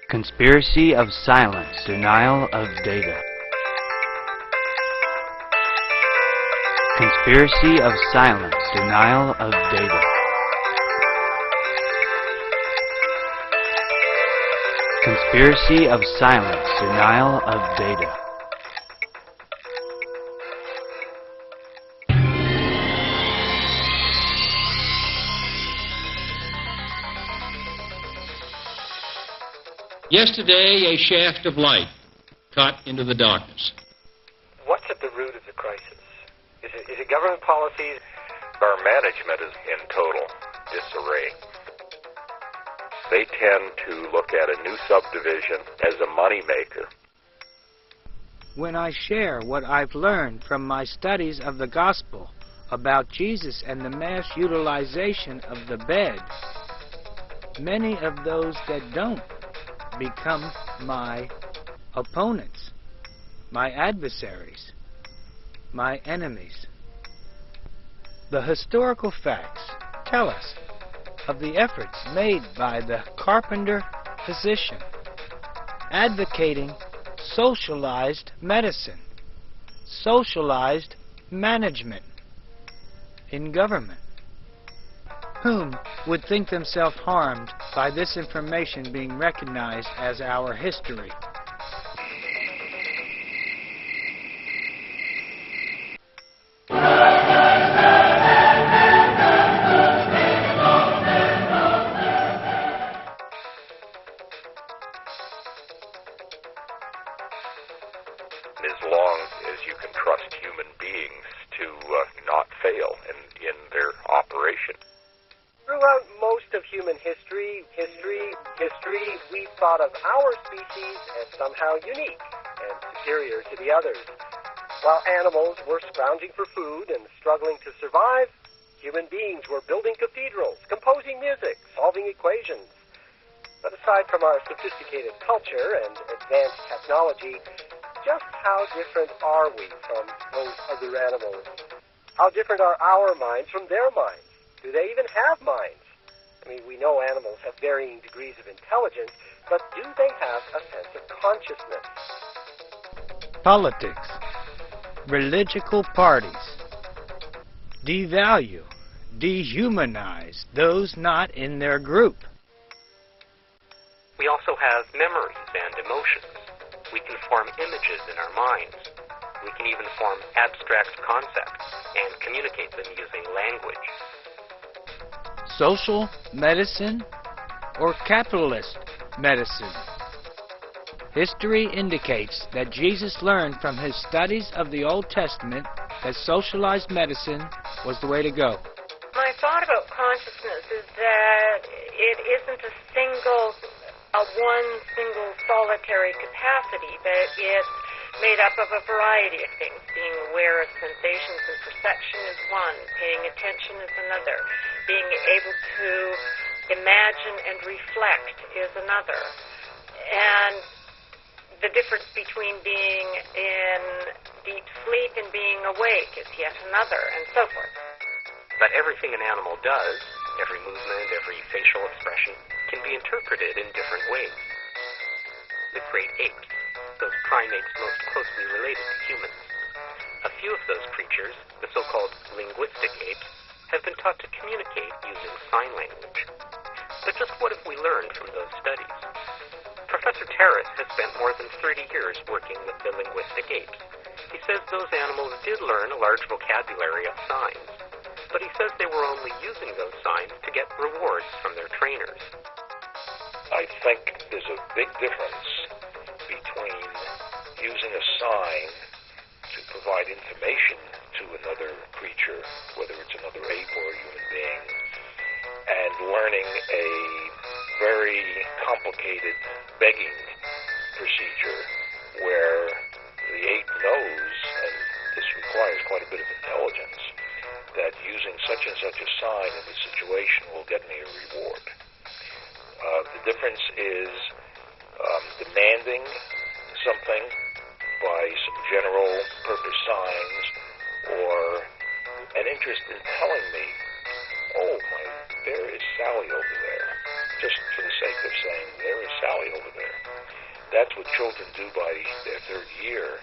Conspiracy of silence, denial of data. Conspiracy of silence, denial of data. Conspiracy of silence, denial of data. Yesterday, a shaft of light cut into the darkness. What's at the root of the crisis? Is it government policies? Our management is in total disarray. They tend to look at a new subdivision as a moneymaker. When I share what I've learned from my studies of the gospel about Jesus and the mass utilization of the bed, many of those that don't become my opponents, my adversaries, my enemies. The historical facts tell us of the efforts made by the carpenter physician advocating socialized medicine, socialized management in government. Whom would think themselves harmed by this information being recognized as our history? As long as you can trust human beings to not fail in their operation. Throughout most of human history, we've thought of our species as somehow unique and superior to the others. While animals were scrounging for food and struggling to survive, human beings were building cathedrals, composing music, solving equations. But aside from our sophisticated culture and advanced technology, just how different are we from those other animals? How different are our minds from their minds? Do they even have minds? I mean, we know animals have varying degrees of intelligence, but do they have a sense of consciousness? Politics, religious parties, devalue, dehumanize those not in their group. We also have memories and emotions. We can form images in our minds. We can even form abstract concepts and communicate them using language. Social medicine or capitalist medicine? History indicates that Jesus learned from his studies of the Old Testament that socialized medicine was the way to go. My thought about consciousness is that it isn't one single solitary capacity, but it's made up of a variety of things. Being aware of sensations and perception is one. Paying attention is another. Being able to imagine and reflect is another. And the difference between being in deep sleep and being awake is yet another, and so forth. But everything an animal does, every movement, every facial expression, can be interpreted in different ways. The great apes, those primates most closely related to humans. A few of those creatures, the so-called linguistic apes, have been taught to communicate using sign language. But just what have we learned from those studies? Professor Terrace has spent more than 30 years working with the linguistic apes. He says those animals did learn a large vocabulary of signs, but he says they were only using those signs to get rewards from their trainers. I think there's a big difference between using a sign to provide information to another creature, whether it's another ape or a human being, and learning a very complicated begging procedure where the ape knows, and this requires quite a bit of intelligence, that using such and such a sign in this situation will get me a reward. The difference is demanding something by some general purpose signs or an interest in telling me, oh, there is Sally over there, just for the sake of saying, there is Sally over there. that's what children do by their third year,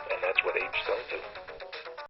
and that's what apes don't do.